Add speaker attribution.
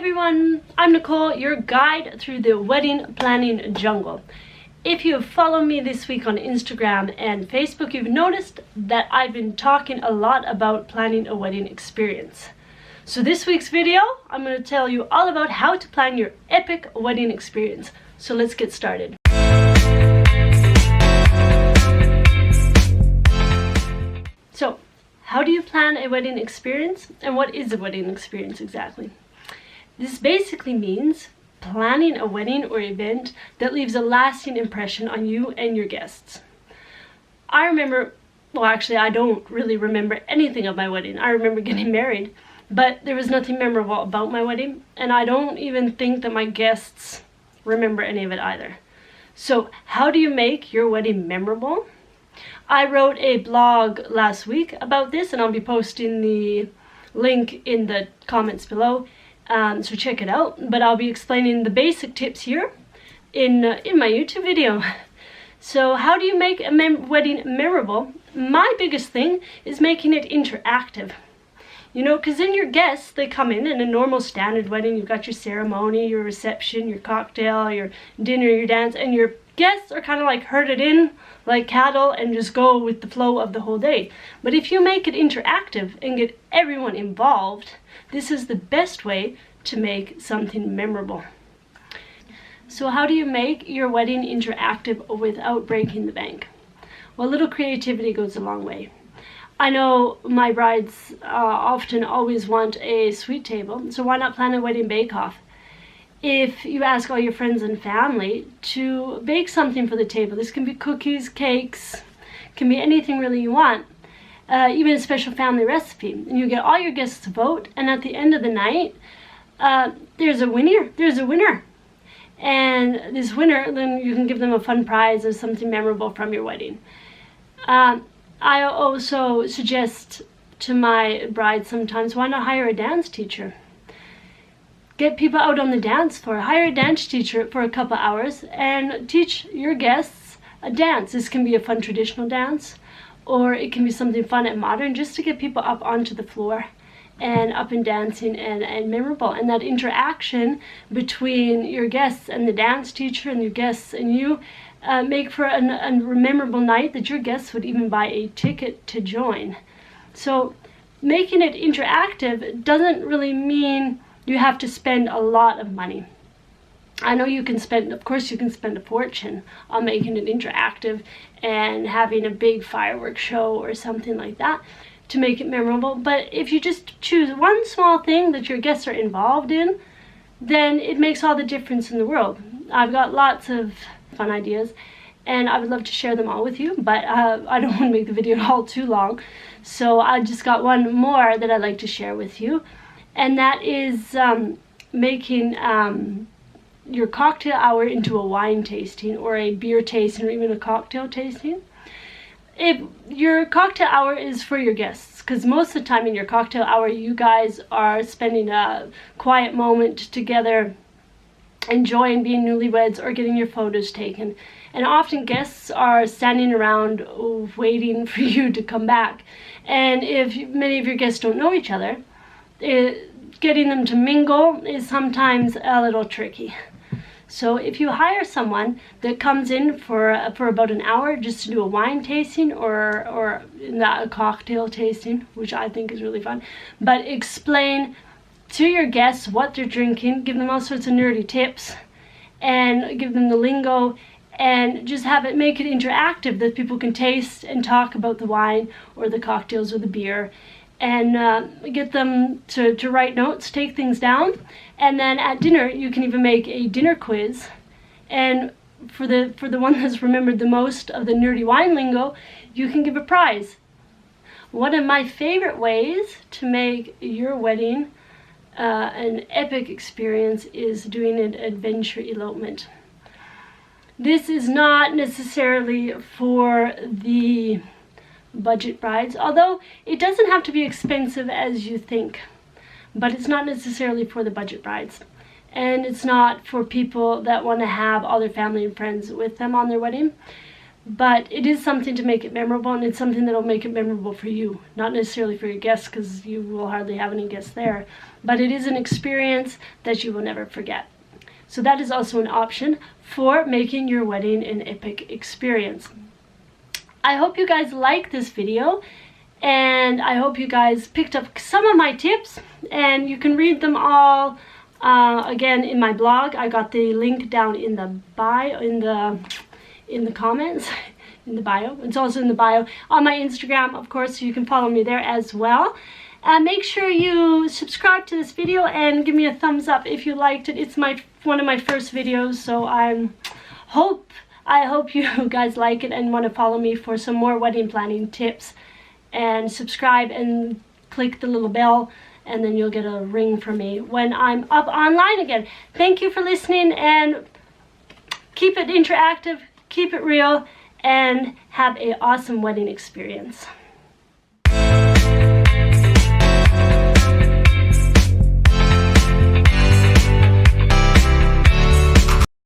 Speaker 1: everyone, I'm Nicole, your guide through the wedding planning jungle. If you have followed me this week on Instagram and Facebook, you've noticed that I've been talking a lot about planning a wedding experience. So this week's video, I'm going to tell you all about how to plan your epic wedding experience. So let's get started. So, how do you plan a wedding experience, and what is a wedding experience exactly? This basically means planning a wedding or event that leaves a lasting impression on you and your guests. I remember, well actually I don't really remember anything of my wedding. I remember getting married, but there was nothing memorable about my wedding, and I don't even think that my guests remember any of it either. So how do you make your wedding memorable? I wrote a blog last week about this, and I'll be posting the link in the comments below. So check it out, but I'll be explaining the basic tips here in my YouTube video. So how do you make a wedding memorable? My biggest thing is making it interactive. You know, because then your guests, they come in a normal standard wedding. You've got your ceremony, your reception, your cocktail, your dinner, your dance, and your guests are kind of like herded in like cattle and just go with the flow of the whole day. But if you make it interactive and get everyone involved, this is the best way to make something memorable. So how do you make your wedding interactive without breaking the bank? Well, a little creativity goes a long way. I know my brides often always want a sweet table, so why not plan a wedding bake-off? If you ask all your friends and family to bake something for the table, this can be cookies, cakes, can be anything really you want, even a special family recipe, and you get all your guests to vote, and at the end of the night, there's a winner, and this winner, then you can give them a fun prize or something memorable from your wedding. I also suggest to my brides sometimes, why not hire a dance teacher? Get people out on the dance floor. Hire a dance teacher for a couple hours and teach your guests a dance. This can be a fun traditional dance, or it can be something fun and modern, just to get people up onto the floor and up and dancing and memorable. And that interaction between your guests and the dance teacher and your guests and you make for a memorable night that your guests would even buy a ticket to join. So making it interactive doesn't really mean you have to spend a lot of money. I know you can spend, of course you can spend a fortune on making it interactive and having a big fireworks show or something like that to make it memorable. But if you just choose one small thing that your guests are involved in, then it makes all the difference in the world. I've got lots of fun ideas and I would love to share them all with you, but I don't want to make the video all too long. So I just got one more that I'd like to share with you, and that is making your cocktail hour into a wine tasting or a beer tasting or even a cocktail tasting. If your cocktail hour is for your guests, because most of the time in your cocktail hour you guys are spending a quiet moment together, enjoying being newlyweds or getting your photos taken, and often guests are standing around waiting for you to come back, and if many of your guests don't know each other, getting them to mingle is sometimes a little tricky. So if you hire someone that comes in for about an hour just to do a wine tasting or a cocktail tasting, which I think is really fun, but explain to your guests what they're drinking, give them all sorts of nerdy tips, and give them the lingo, and just make it interactive that people can taste and talk about the wine or the cocktails or the beer, and get them to write notes, take things down. And then at dinner you can even make a dinner quiz, and for the one that's remembered the most of the nerdy wine lingo, you can give a prize. One of my favorite ways to make your wedding an epic experience is doing an adventure elopement. This is not necessarily for the budget brides, although it doesn't have to be expensive as you think, but it's not necessarily for the budget brides, and it's not for people that want to have all their family and friends with them on their wedding. but it is something to make it memorable, and it's something that'll make it memorable for you, not necessarily for your guests, because you will hardly have any guests there, but it is an experience that you will never forget. So that is also an option for making your wedding an epic experience. I hope you guys like this video, and I hope you guys picked up some of my tips, and you can read them all again in my blog. I got the link down in the bio, in the comments, in the bio. It's also in the bio on my Instagram, of course, so you can follow me there as well. Make sure you subscribe to this video and give me a thumbs up if you liked it. It's one of my first videos, so I hope you guys like it and want to follow me for some more wedding planning tips. And subscribe and click the little bell, and then you'll get a ring from me when I'm up online again. Thank you for listening, and keep it interactive, keep it real, and have an awesome wedding experience.